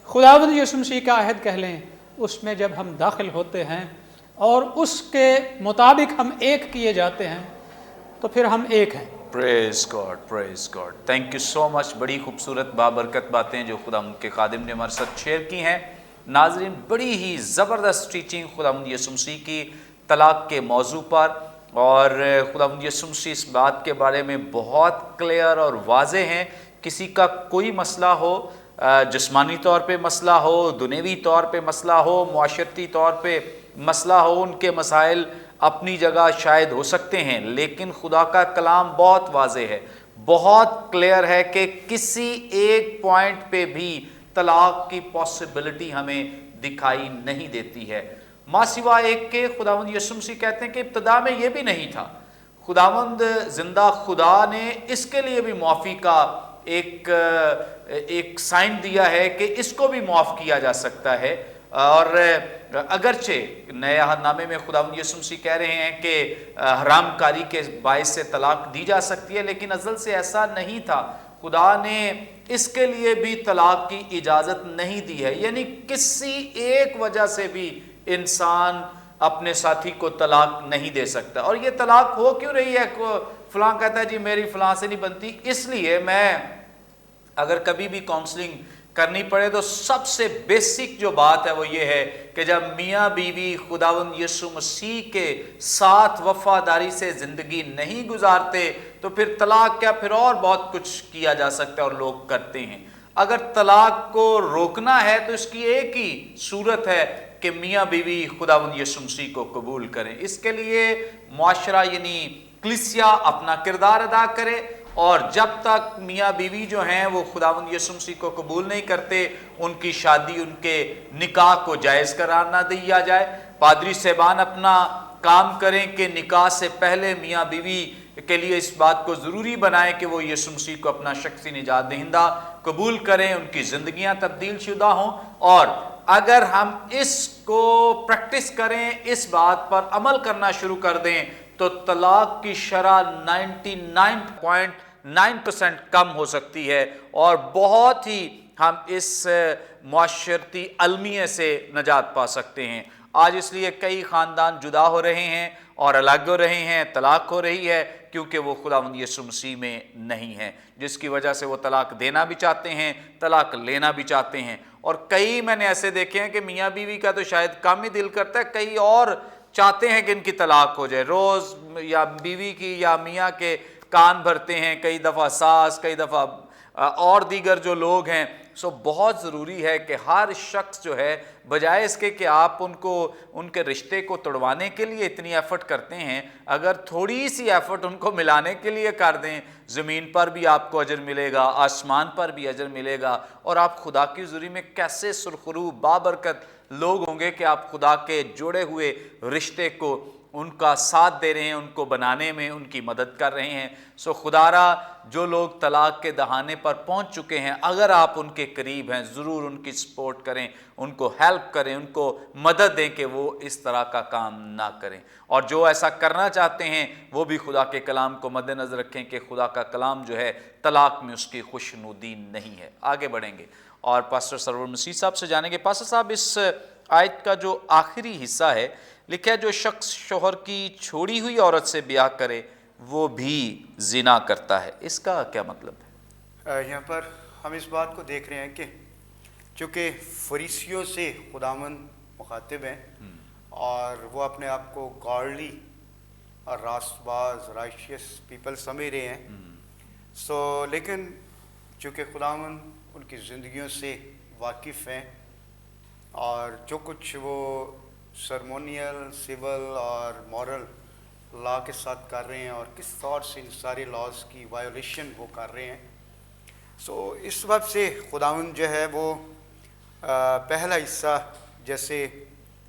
خداوند یسوع مسیح کا عہد کہہ لیں۔ اس میں جب ہم داخل ہوتے ہیں اور اس کے مطابق ہم ایک کیے جاتے ہیں تو پھر ہم ایک ہیں۔ Praise God, praise God, thank you so much. بڑی خوبصورت بابرکت باتیں جو خدا ان کے خادم نے ہمارے ساتھ شیئر کی ہیں۔ ناظرین، بڑی ہی زبردست ٹیچنگ خدا یسوع مسیح کی طلاق کے موضوع پر، اور خدا یسوع مسیح اس بات کے بارے میں بہت کلیئر اور واضح ہیں۔ کسی کا کوئی مسئلہ ہو، جسمانی طور پہ مسئلہ ہو، دنیوی طور پہ مسئلہ ہو، معاشرتی طور پہ مسئلہ ہو، ان کے مسائل اپنی جگہ شاید ہو سکتے ہیں، لیکن خدا کا کلام بہت واضح ہے، بہت کلیئر ہے کہ کسی ایک پوائنٹ پہ بھی طلاق کی پاسبلٹی ہمیں دکھائی نہیں دیتی ہے۔ ماں سوا ایک کے خداوند یسوع مسیح کہتے ہیں کہ ابتدا میں یہ بھی نہیں تھا، خداوند زندہ خدا نے اس کے لیے بھی معافی کا ایک سائن دیا ہے کہ اس کو بھی معاف کیا جا سکتا ہے۔ اور اگرچہ نئے عہد نامے میں خداوند یسوع مسیح کہہ رہے ہیں کہ حرام کاری کے باعث سے طلاق دی جا سکتی ہے، لیکن ازل سے ایسا نہیں تھا۔ خدا نے اس کے لیے بھی طلاق کی اجازت نہیں دی ہے، یعنی کسی ایک وجہ سے بھی انسان اپنے ساتھی کو طلاق نہیں دے سکتا۔ اور یہ طلاق ہو کیوں رہی ہے؟ فلاں کہتا ہے جی میری فلاں سے نہیں بنتی، اس لیے میں اگر کبھی بھی کاؤنسلنگ کرنی پڑے تو سب سے بیسک جو بات ہے وہ یہ ہے کہ جب میاں بیوی خداوند یسوع مسیح کے ساتھ وفاداری سے زندگی نہیں گزارتے تو پھر طلاق کیا، پھر اور بہت کچھ کیا جا سکتا ہے اور لوگ کرتے ہیں۔ اگر طلاق کو روکنا ہے تو اس کی ایک ہی صورت ہے کہ میاں بیوی خداوند یسوع مسیح کو قبول کریں۔ اس کے لیے معاشرہ یعنی کلیسیا اپنا کردار ادا کرے، اور جب تک میاں بیوی جو ہیں وہ خداوند یسوع مسیح کو قبول نہیں کرتے، ان کی شادی، ان کے نکاح کو جائز قرار نہ دیا جائے۔ پادری صاحبان اپنا کام کریں کہ نکاح سے پہلے میاں بیوی کے لیے اس بات کو ضروری بنائیں کہ وہ یسوع مسیح کو اپنا شخصی نجات دہندہ قبول کریں، ان کی زندگیاں تبدیل شدہ ہوں۔ اور اگر ہم اس کو پریکٹس کریں، اس بات پر عمل کرنا شروع کر دیں، تو طلاق کی شرح 99.9% کم ہو سکتی ہے، اور بہت ہی ہم اس معاشرتی المیے سے نجات پا سکتے ہیں۔ آج اس لیے کئی خاندان جدا ہو رہے ہیں اور الگ ہو رہے ہیں، طلاق ہو رہی ہے، کیونکہ وہ خداوند یسوع مسیح میں نہیں ہے، جس کی وجہ سے وہ طلاق دینا بھی چاہتے ہیں، طلاق لینا بھی چاہتے ہیں۔ اور کئی میں نے ایسے دیکھے ہیں کہ میاں بیوی کا تو شاید کم ہی دل کرتا ہے، کئی اور چاہتے ہیں کہ ان کی طلاق ہو جائے، روز یا بیوی کی یا میاں کے کان بھرتے ہیں، کئی دفعہ ساس، کئی دفعہ اور دیگر جو لوگ ہیں۔ بہت ضروری ہے کہ ہر شخص جو ہے بجائے اس کے کہ آپ ان کے رشتے کو توڑوانے کے لیے اتنی ایفرٹ کرتے ہیں، اگر تھوڑی سی ایفرٹ ان کو ملانے کے لیے کر دیں، زمین پر بھی آپ کو اجر ملے گا، آسمان پر بھی اجر ملے گا، اور آپ خدا کی حضوری میں کیسے سرخرو بابرکت لوگ ہوں گے کہ آپ خدا کے جوڑے ہوئے رشتے کو ان کا ساتھ دے رہے ہیں، ان کو بنانے میں ان کی مدد کر رہے ہیں۔ خدا را جو لوگ طلاق کے دہانے پر پہنچ چکے ہیں، اگر آپ ان کے قریب ہیں، ضرور ان کی سپورٹ کریں، ان کو ہیلپ کریں، ان کو مدد دیں کہ وہ اس طرح کا کام نہ کریں۔ اور جو ایسا کرنا چاہتے ہیں وہ بھی خدا کے کلام کو مد نظر رکھیں کہ خدا کا کلام جو ہے طلاق میں اس کی خوشنودی نہیں ہے۔ آگے بڑھیں گے اور پاسٹر سرور مسیح صاحب سے جانیں گے۔ پاسٹر صاحب، اس آیت کا جو آخری حصہ ہے لکھا ہے، جو شخص شوہر کی چھوڑی ہوئی عورت سے بیاہ کرے وہ بھی زنا کرتا ہے، اس کا کیا مطلب ہے؟ یہاں پر ہم اس بات کو دیکھ رہے ہیں کہ چونکہ فریسیوں سے خداوند مخاطب ہیں اور وہ اپنے آپ کو گاڈلی اور راست باز رائشیس پیپل سمجھ رہے ہیں، لیکن چونکہ خداوند ان کی زندگیوں سے واقف ہیں اور جو کچھ وہ سرمونیل، سول اور مورل لا کے ساتھ کر رہے ہیں اور کس طور سے ان سارے لاز کی وائیولیشن وہ کر رہے ہیں، اس سبب سے خداوند جو ہے وہ پہلا حصہ جیسے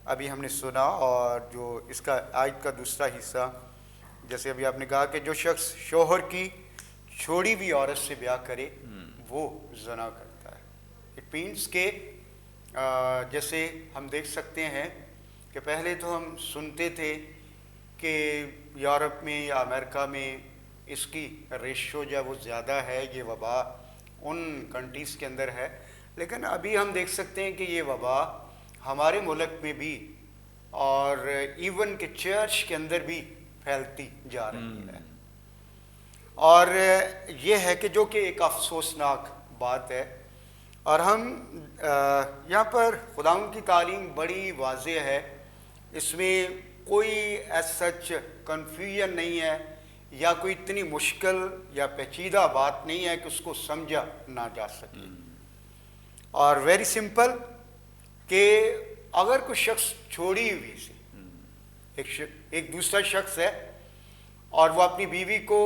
ابھی ہم نے سنا، اور جو اس کا آیت کا دوسرا حصہ جیسے ابھی آپ نے کہا کہ جو شخص شوہر کی چھوڑی ہوئی عورت سے بیاہ کرے وہ زنا کرتا ہے۔ اٹ مینس کہ جیسے ہم دیکھ سکتے ہیں کہ پہلے تو ہم سنتے تھے کہ یورپ میں یا امریکہ میں اس کی ریشو جو ہے وہ زیادہ ہے، یہ وبا ان کنٹریز کے اندر ہے، لیکن ابھی ہم دیکھ سکتے ہیں کہ یہ وبا ہمارے ملک میں بھی اور ایون کہ چرچ کے اندر بھی پھیلتی جا رہی ہے، اور یہ ہے کہ جو کہ ایک افسوسناک بات ہے۔ اور ہم یہاں پر خداوند کی تعلیم بڑی واضح ہے، اس میں کوئی ایز سچ کنفیوژن نہیں ہے یا کوئی اتنی مشکل یا پیچیدہ بات نہیں ہے کہ اس کو سمجھا نہ جا سکے، اور ویری سمپل کہ اگر کوئی شخص چھوڑی ہوئی سے ایک دوسرا شخص ہے اور وہ اپنی بیوی کو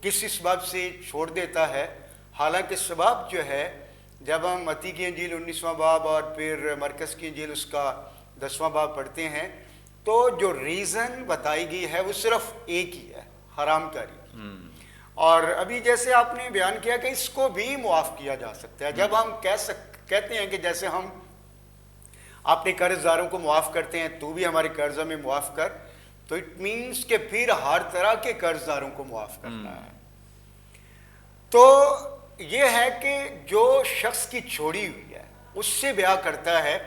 کسی سبب سے چھوڑ دیتا ہے، حالانکہ سبب جو ہے جب ہم متی کی انجیل 19واں باب اور پھر مرکز کی انجیل اس کا 10واں باب پڑھتے ہیں تو جو ریزن بتائی گئی ہے وہ صرف ایک ہی ہے، حرام کاری کی۔ اور ابھی جیسے آپ نے بیان کیا کہ اس کو بھی معاف کیا جا سکتا ہے۔ جب ہم کہتے ہیں کہ جیسے ہم اپنے قرض داروں کو معاف کرتے ہیں تو بھی ہمارے قرض میں معاف کر، تو اٹ مینس کہ پھر ہر طرح کے قرض داروں کو معاف کرنا ہے۔ تو یہ ہے کہ جو شخص کی چھوڑی ہوئی ہے اس سے بیاہ کرتا ہے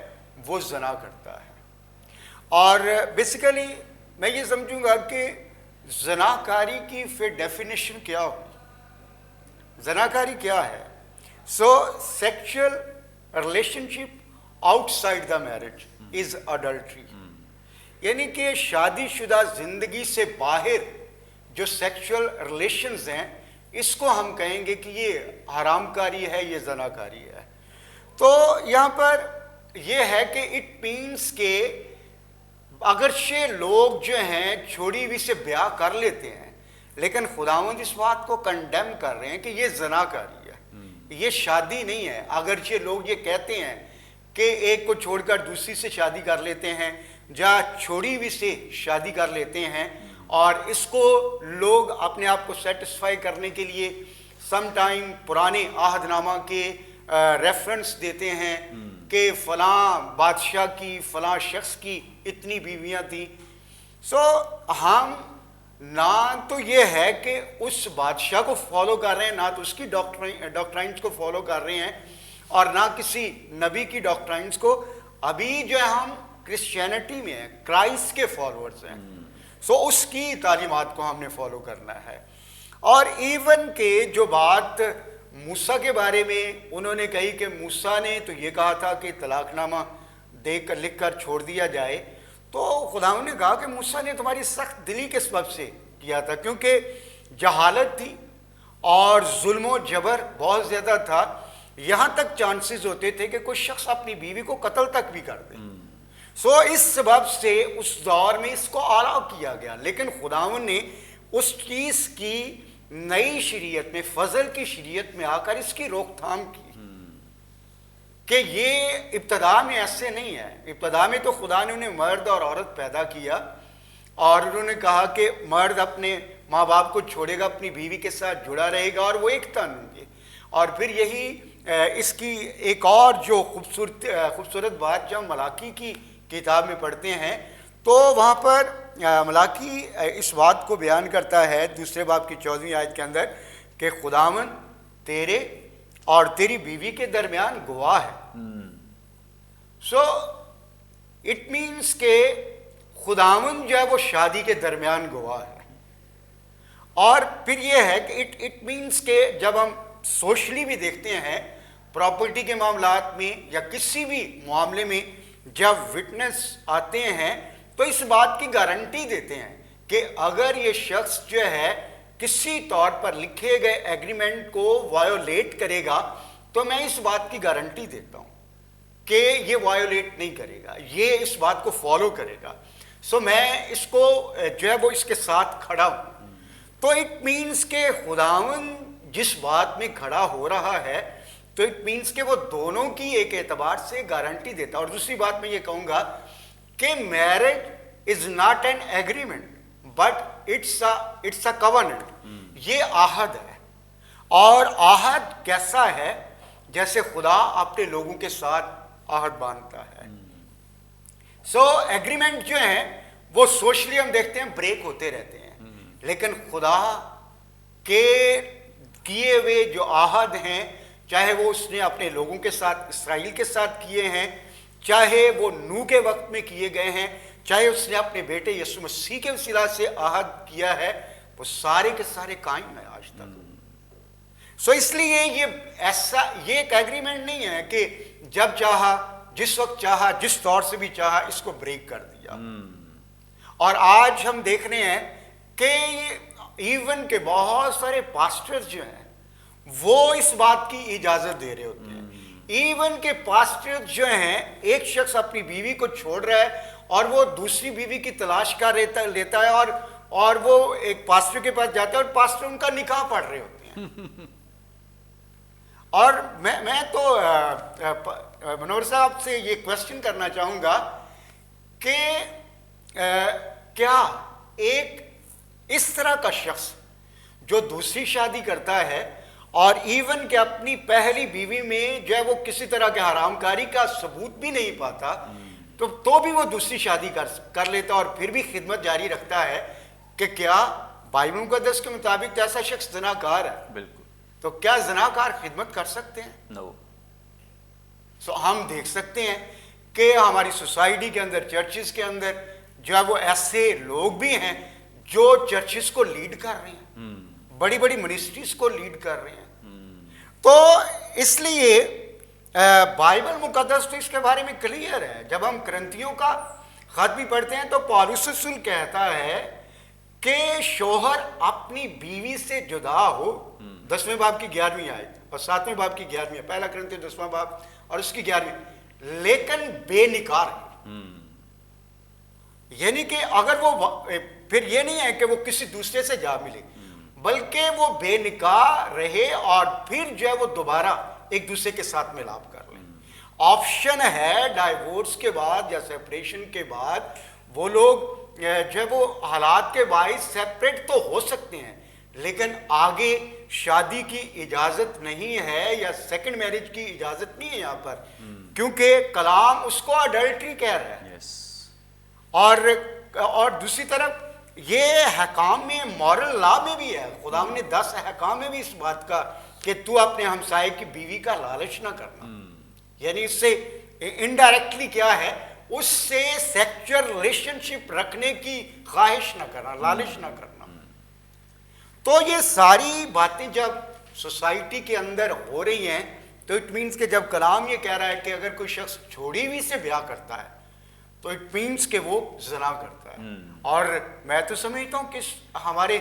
وہ زنا کرتا ہے۔ اور بیسیکلی میں یہ سمجھوں گا کہ زناکاری کی پھر ڈیفینیشن کیا ہوگی؟ زناکاری کیا ہے؟ So sexual relationship outside the marriage is adultery, یعنی کہ شادی شدہ زندگی سے باہر جو سیکشل ریلیشنز ہیں اس کو ہم کہیں گے کہ یہ حرام کاری ہے، یہ زناکاری ہے۔ تو یہاں پر یہ ہے کہ اٹ مینس کہ اگرچہ لوگ جو ہیں چھوڑی ہوئی سے بیاہ کر لیتے ہیں لیکن خداوند اس بات کو کنڈیم کر رہے ہیں کہ یہ زناکاری ہے، یہ شادی نہیں ہے۔ اگرچہ لوگ یہ کہتے ہیں کہ ایک کو چھوڑ کر دوسری سے شادی کر لیتے ہیں یا چھوڑی ہوئی سے شادی کر لیتے ہیں، اور اس کو لوگ اپنے آپ کو سیٹسفائی کرنے کے لیے سم ٹائم پرانے عہد نامہ کے ریفرنس دیتے ہیں کہ فلاں بادشاہ کی، فلاں شخص کی اتنی بیویاں تھیں۔ سو ہم نہ تو یہ ہے کہ اس بادشاہ کو فالو کر رہے ہیں، نہ تو اس کی ڈاکٹرائنز کو فالو کر رہے ہیں، اور نہ کسی نبی کی ڈاکٹرائنز کو۔ ابھی جو ہے ہم کرسچینٹی میں ہیں، کرائسٹ کے فالوورز ہیں، سو اس کی تعلیمات کو ہم نے فالو کرنا ہے۔ اور ایون کہ جو بات موسیٰ کے بارے میں انہوں نے کہی کہ موسیٰ نے تو یہ کہا تھا کہ طلاق نامہ دے کر لکھ کر چھوڑ دیا جائے، تو خداوند نے کہا کہ موسیٰ نے تمہاری سخت دلی کے سبب سے کیا تھا، کیونکہ جہالت تھی اور ظلم و جبر بہت زیادہ تھا، یہاں تک چانسز ہوتے تھے کہ کوئی شخص اپنی بیوی کو قتل تک بھی کر دے۔ سو اس سبب سے اس دور میں اس کو اعلیٰ کیا گیا، لیکن خداوند نے اس چیز کی نئی شریعت میں، فضل کی شریعت میں آ کر اس کی روک تھام کی کہ یہ ابتدا میں ایسے نہیں ہے۔ ابتدا میں تو خدا نے انہیں مرد اور عورت پیدا کیا اور انہوں نے کہا کہ مرد اپنے ماں باپ کو چھوڑے گا، اپنی بیوی کے ساتھ جڑا رہے گا اور وہ ایک تن ہوں گے۔ اور پھر یہی اس کی ایک اور جو خوبصورت بات جب ملاکی کی کتاب میں پڑھتے ہیں تو وہاں پر ملاکی اس بات کو بیان کرتا ہے 2 باب کی 14ویں آیت کے اندر کہ خداوند تیرے اور تیری بیوی کے درمیان گواہ ہے۔ سو اٹ مینس کہ خداوند جو ہے وہ شادی کے درمیان گواہ ہے۔ اور پھر یہ ہے کہ اٹ مینس کہ جب ہم سوشلی بھی دیکھتے ہیں، پراپرٹی کے معاملات میں یا کسی بھی معاملے میں جب وٹنس آتے ہیں تو اس بات کی گارنٹی دیتے ہیں کہ اگر یہ شخص جو ہے کسی طور پر لکھے گئے ایگریمنٹ کو وائیولیٹ کرے گا تو میں اس بات کی گارنٹی دیتا ہوں کہ یہ وائیولیٹ نہیں کرے گا، یہ اس بات کو فالو کرے گا۔ سو میں اس کو جو ہے وہ اس کے ساتھ کھڑا ہوں۔ تو اٹ مینس کہ خداوند جس بات میں کھڑا ہو رہا ہے تو اٹ مینس کہ وہ دونوں کی ایک اعتبار سے گارنٹی دیتا ہے۔ اور دوسری بات میں یہ کہوں گا کہ marriage is not an agreement but it's a covenant, یہ عہد ہے۔ اور عہد کیسا ہے؟ جیسے خدا اپنے لوگوں کے ساتھ عہد باندھتا ہے۔ سو ایگریمنٹ جو ہیں وہ سوشلی ہم دیکھتے ہیں بریک ہوتے رہتے ہیں، لیکن خدا کے کیے ہوئے جو عہد ہیں، چاہے وہ اس نے اپنے لوگوں کے ساتھ اسرائیل کے ساتھ کیے ہیں، چاہے وہ نوح کے وقت میں کیے گئے ہیں، چاہے اس نے اپنے بیٹے یسوع مسیح کے وسیلہ سے عہد کیا ہے، وہ سارے کے سارے قائم ہیں آج تک۔ سو اس لیے یہ ایک ایگریمنٹ نہیں ہے کہ جب چاہا، جس وقت چاہا، جس طور سے بھی چاہا اس کو بریک کر دیا۔ اور آج ہم دیکھ رہے ہیں کہ ایون کہ بہت سارے پاسٹرز جو ہیں وہ اس بات کی اجازت دے رہے ہوتے ہیں۔ ایون کہ پاسٹرز جو ہیں، ایک شخص اپنی بیوی کو چھوڑ رہا ہے اور وہ دوسری بیوی کی تلاش کر لیتا ہے اور وہ ایک پاسٹر کے پاس جاتا ہے اور پاسٹر ان کا نکاح پڑھ رہے ہوتے ہیں۔ اور میں تو منور صاحب سے یہ کوشچن کرنا چاہوں گا کہ کیا ایک اس طرح کا شخص جو دوسری شادی کرتا ہے اور ایون کہ اپنی پہلی بیوی میں جو ہے وہ کسی طرح کے حرام کاری کا ثبوت بھی نہیں پاتا تو بھی وہ دوسری شادی کر لیتا اور پھر بھی خدمت جاری رکھتا ہے، کہ کیا بائبل مقدس کے مطابق ایسا شخص زناکار ہے؟ بالکل. تو کیا زناکار خدمت کر سکتے ہیں؟ نو. ہم دیکھ سکتے ہیں کہ ہماری سوسائٹی کے اندر، چرچز کے اندر جو ہے وہ ایسے لوگ بھی ہیں جو چرچز کو لیڈ کر رہے ہیں، بڑی بڑی منسٹریز کو لیڈ کر رہے ہیں. تو اس لیے بائبل مقدس تو اس کے بارے میں کلیئر ہے. جب ہم کرنتھیوں کا خط بھی پڑھتے ہیں تو پالوس رسول کہتا ہے کہ شوہر اپنی بیوی سے جدا ہو، 10ویں باب کی 11ویں آیت اور 7ویں باب کی 11ویں، پہلا کرنتھیوں 10واں باب اور اس کی 11ویں، لیکن بے نکاح رہے. یعنی کہ اگر وہ پھر یہ نہیں ہے کہ وہ کسی دوسرے سے جا ملے، بلکہ وہ بے نکاح رہے اور پھر جو ہے وہ دوبارہ ایک دوسرے کے ساتھ ملاپ کر لیں. آپشن ہے ڈائیورس کے بعد یا سیپریشن کے بعد وہ لوگ جو ہے وہ حالات کے باعث سیپریٹ تو ہو سکتے ہیں، لیکن آگے شادی کی اجازت نہیں ہے یا سیکنڈ میرج کی اجازت نہیں ہے یہاں پر، کیونکہ کلام اس کو اڈلٹری کہہ رہا ہے. اور دوسری طرف یہ حکام میں، مورل لا میں بھی ہے، خدا نے 10 حکام میں بھی اس بات کا کہ تو اپنے ہمسائے کی بیوی کا لالچ نہ کرنا. یعنی اس سے انڈائریکٹلی کیا ہے، اس سے سیکچول ریلیشن شپ رکھنے کی خواہش نہ کرنا، لالچ نہ کرنا. تو یہ ساری باتیں جب سوسائٹی کے اندر ہو رہی ہیں تو اٹ مینس کہ جب کلام یہ کہہ رہا ہے کہ اگر کوئی شخص چھوڑی ہوئی سے بیاہ کرتا ہے تو اٹ مینس کہ وہ زنا کرتا ہے. اور میں تو سمجھتا ہوں کہ ہمارے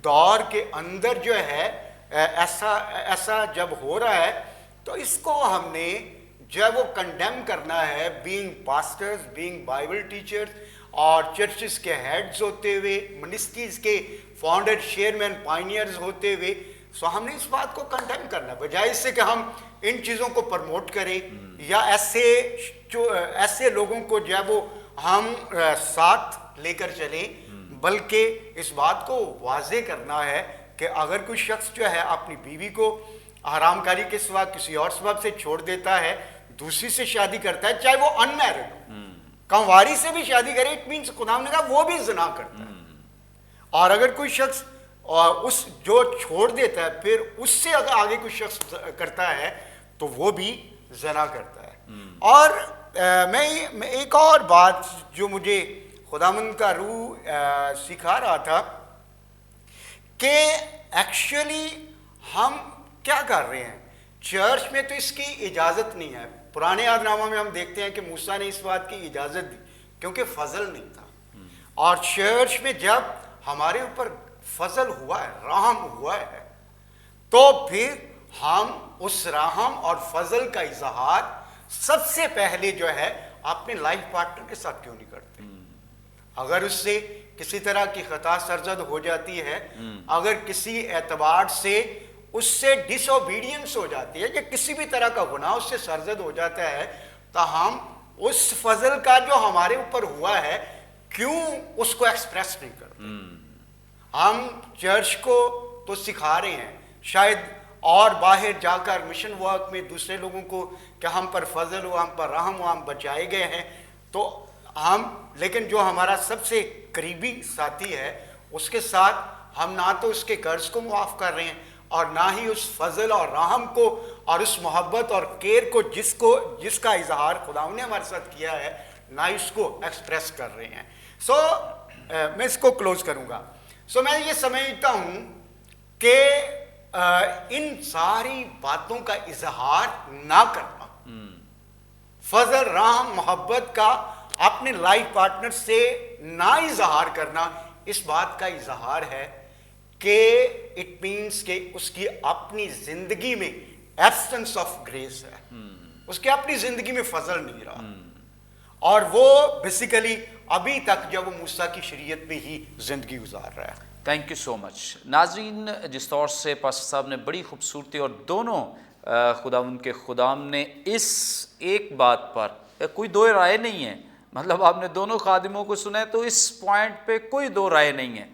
دور کے اندر جو ہے ایسا جب ہو رہا ہے تو اس کو ہم نے جو ہے وہ کنڈیم کرنا ہے، being pastors, being Bible teachers اور چرچز کے ہیڈز ہوتے ہوئے، منسٹریز کے فاؤنڈر، چیئرمین، پائنیئرز ہوتے ہوئے. سو ہم نے اس بات کو کنڈیم کرنا، بجائے اس سے کہ ہم ان چیزوں کو پروموٹ کریں یا ایسے لوگوں کو جو ہے وہ ہم ساتھ لے کر چلیں، بلکہ اس بات کو واضح کرنا ہے کہ اگر کوئی شخص جو ہے اپنی بیوی کو حرام کاری کے سوا کسی اور سبب سے چھوڑ دیتا ہے، دوسری سے شادی کرتا ہے، چاہے وہ ان میرڈ ہو، کنواری سے بھی شادی کرے، اٹ مینس خدا نے کہا وہ بھی زنا کرتا ہے. اور اگر کوئی شخص اس جو چھوڑ دیتا ہے پھر اس سے اگر آگے کوئی شخص کرتا ہے تو وہ بھی زنا کرتا ہے. اور میں ایک اور بات جو مجھے خداوند کا روح سکھا رہا تھا کہ ایکچولی ہم کیا کر رہے ہیں. چرچ میں تو اس کی اجازت نہیں ہے. پرانے عہد نامہ میں ہم دیکھتے ہیں کہ موسیٰ نے اس بات کی اجازت دی کیونکہ فضل نہیں تھا. اور چرچ میں جب ہمارے اوپر فضل ہوا ہے، رحم ہوا ہے، تو پھر ہم اس رحم اور فضل کا اظہار سب سے پہلے جو ہے اپنے لائف پارٹنر کے ساتھ کیوں نہیں کرتے؟ اگر اس سے کسی طرح کی خطا سرزد ہو جاتی ہے، اگر کسی اعتبار سے اس سے ڈس اوبیڈینس ہو جاتی ہے یا کسی بھی طرح کا گناہ اس سے سرزد ہو جاتا ہے، تو ہم اس فضل کا جو ہمارے اوپر ہوا ہے کیوں اس کو ایکسپریس نہیں کرتے؟ ہم چرچ کو تو سکھا رہے ہیں، شاید اور باہر جا کر مشن ورک میں دوسرے لوگوں کو کہ ہم پر فضل ہو، ہم پر رحم ہو، ہم بچائے گئے ہیں، تو ہم، لیکن جو ہمارا سب سے قریبی ساتھی ہے اس کے ساتھ ہم نہ تو اس کے قرض کو معاف کر رہے ہیں اور نہ ہی اس فضل اور رحم کو اور اس محبت اور کیئر کو جس کا اظہار خدا نے ہمارے ساتھ کیا ہے، نہ اس کو ایکسپریس کر رہے ہیں. سو میں اس کو کلوز کروں گا. سو میں یہ سمجھتا ہوں کہ ان ساری باتوں کا اظہار نہ کرنا، فضل، رحم، محبت کا اپنے لائف پارٹنر سے نہ اظہار کرنا، اس بات کا اظہار ہے کہ اٹ مینس کہ اس کی اپنی زندگی میں ایبسنس آف گریس ہے، اس کی اپنی زندگی میں فضل نہیں رہا، اور وہ بیسیکلی ابھی تک جب وہ موسیٰ کی شریعت میں ہی زندگی گزار رہا ہے. تھینک یو سو مچ. ناظرین، جس طور سے پاسٹر صاحب نے بڑی خوبصورتی اور دونوں خداوند کے خدام نے اس ایک بات پر کوئی دو رائے نہیں ہے، مطلب آپ نے دونوں خادموں کو سنا ہے تو اس پوائنٹ پہ کوئی دو رائے نہیں ہے،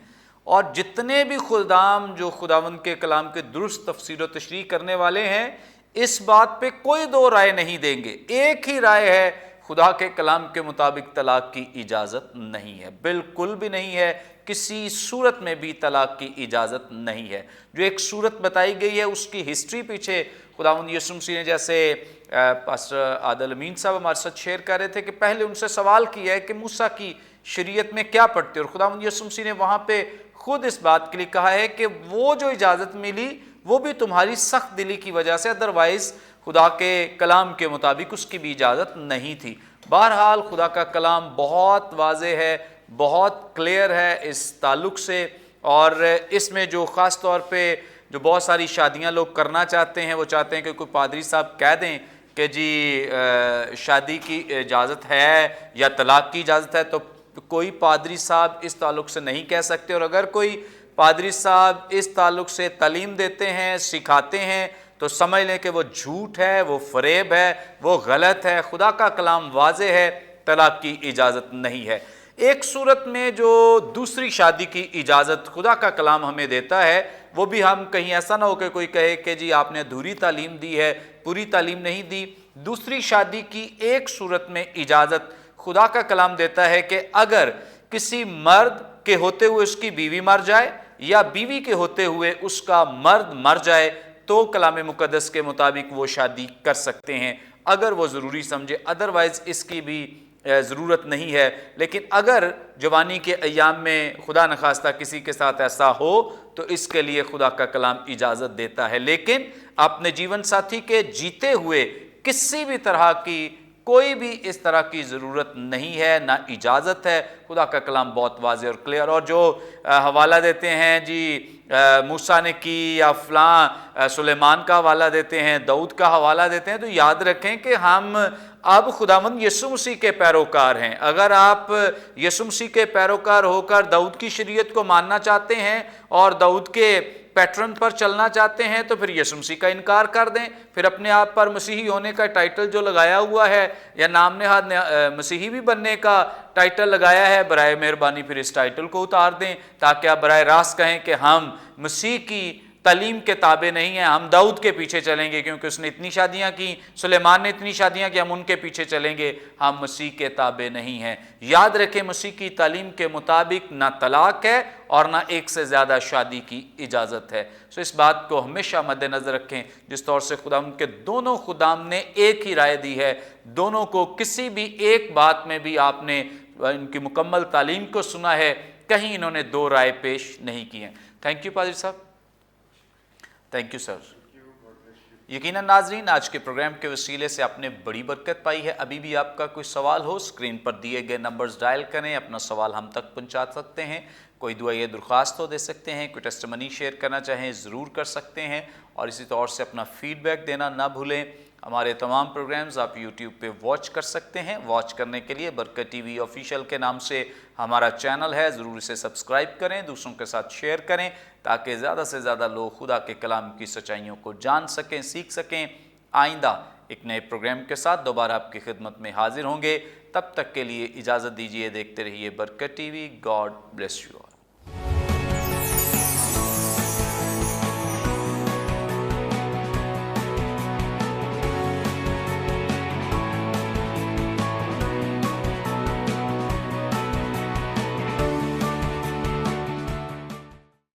اور جتنے بھی خدام جو خداوند کے کلام کے درست تفسیر و تشریح کرنے والے ہیں اس بات پہ کوئی دو رائے نہیں دیں گے، ایک ہی رائے ہے، خدا کے کلام کے مطابق طلاق کی اجازت نہیں ہے، بالکل بھی نہیں ہے، کسی صورت میں بھی طلاق کی اجازت نہیں ہے۔ جو ایک صورت بتائی گئی ہے اس کی ہسٹری پیچھے خداوند یسوع مسیح نے، جیسے پاسٹر عادل امین صاحب ہمارے ساتھ شیئر کر رہے تھے کہ پہلے ان سے سوال کیا ہے کہ موسیٰ کی شریعت میں کیا پڑھتے، اور خداوند یسوع مسیح نے وہاں پہ خود اس بات کے لیے کہا ہے کہ وہ جو اجازت ملی وہ بھی تمہاری سخت دلی کی وجہ سے، ادروائز خدا کے کلام کے مطابق اس کی بھی اجازت نہیں تھی۔ بہرحال خدا کا کلام بہت واضح ہے، بہت کلیئر ہے اس تعلق سے، اور اس میں جو خاص طور پہ جو بہت ساری شادیاں لوگ کرنا چاہتے ہیں، وہ چاہتے ہیں کہ کوئی پادری صاحب کہہ دیں کہ جی شادی کی اجازت ہے یا طلاق کی اجازت ہے، تو کوئی پادری صاحب اس تعلق سے نہیں کہہ سکتے، اور اگر کوئی پادری صاحب اس تعلق سے تعلیم دیتے ہیں، سکھاتے ہیں، تو سمجھ لیں کہ وہ جھوٹ ہے، وہ فریب ہے، وہ غلط ہے۔ خدا کا کلام واضح ہے، طلاق کی اجازت نہیں ہے۔ ایک صورت میں جو دوسری شادی کی اجازت خدا کا کلام ہمیں دیتا ہے، وہ بھی ہم کہیں ایسا نہ ہو کہ کوئی کہے کہ جی آپ نے ادھوری تعلیم دی ہے، پوری تعلیم نہیں دی۔ دوسری شادی کی ایک صورت میں اجازت خدا کا کلام دیتا ہے کہ اگر کسی مرد کے ہوتے ہوئے اس کی بیوی مر جائے یا بیوی کے ہوتے ہوئے اس کا مرد مر جائے تو کلام مقدس کے مطابق وہ شادی کر سکتے ہیں اگر وہ ضروری سمجھے، ادروائز اس کی بھی ضرورت نہیں ہے۔ لیکن اگر جوانی کے ایام میں خدا نخواستہ کسی کے ساتھ ایسا ہو تو اس کے لیے خدا کا کلام اجازت دیتا ہے، لیکن اپنے جیون ساتھی کے جیتے ہوئے کسی بھی طرح کی کوئی بھی اس طرح کی ضرورت نہیں ہے، نہ اجازت ہے۔ خدا کا کلام بہت واضح اور کلیئر، اور جو حوالہ دیتے ہیں جی موسیٰ نے کی یا فلاں سلیمان کا حوالہ دیتے ہیں، داؤد کا حوالہ دیتے ہیں، تو یاد رکھیں کہ ہم اب خداوند یسوع مسیح کے پیروکار ہیں۔ اگر آپ یسوع مسیح کے پیروکار ہو کر داؤد کی شریعت کو ماننا چاہتے ہیں اور داؤد کے پیٹرن پر چلنا چاہتے ہیں تو پھر یسوع مسیح کا انکار کر دیں، پھر اپنے آپ پر مسیحی ہونے کا ٹائٹل جو لگایا ہوا ہے یا نام نہاد مسیحی بھی بننے کا ٹائٹل لگایا ہے، برائے مہربانی پھر اس ٹائٹل کو اتار دیں تاکہ آپ براہ راست کہیں کہ ہم مسیح کی تعلیم کے تابع نہیں ہیں، ہم داؤد کے پیچھے چلیں گے کیونکہ اس نے اتنی شادیاں کی، سلیمان نے اتنی شادیاں کی، ہم ان کے پیچھے چلیں گے، ہم مسیح کے تابع نہیں ہیں۔ یاد رکھیں مسیح کی تعلیم کے مطابق نہ طلاق ہے اور نہ ایک سے زیادہ شادی کی اجازت ہے۔ سو اس بات کو ہمیشہ مد نظر رکھیں، جس طور سے خداوند کے دونوں خدام نے ایک ہی رائے دی ہے، دونوں کو کسی بھی ایک بات میں بھی آپ نے ان کی مکمل تعلیم کو سنا ہے، کہیں انہوں نے دو رائے پیش نہیں کی ہیں۔ تھینک یو پادری صاحب، تھینک یو سر۔ یقیناً ناظرین آج کے پروگرام کے وسیلے سے آپ نے بڑی برکت پائی ہے۔ ابھی بھی آپ کا کوئی سوال ہو اسکرین پر دیے گئے نمبرز ڈائل کریں، اپنا سوال ہم تک پہنچا سکتے ہیں، کوئی دعا یا درخواست ہو دے سکتے ہیں، کوئی ٹیسٹمنی شیئر کرنا چاہیں ضرور کر سکتے ہیں، اور اسی طور سے اپنا فیڈ بیک دینا نہ بھولیں۔ ہمارے تمام پروگرامز آپ یوٹیوب پہ واچ کر سکتے ہیں۔ واچ کرنے کے لیے برکت ٹی وی آفیشیل کے نام سے ہمارا چینل ہے، ضرور اسے سبسکرائب کریں، دوسروں کے ساتھ شیئر کریں تاکہ زیادہ سے زیادہ لوگ خدا کے کلام کی سچائیوں کو جان سکیں، سیکھ سکیں۔ آئندہ ایک نئے پروگرام کے ساتھ دوبارہ آپ کی خدمت میں حاضر ہوں گے، تب تک کے لیے اجازت دیجیے، دیکھتے رہیے برکت T V. God bless you.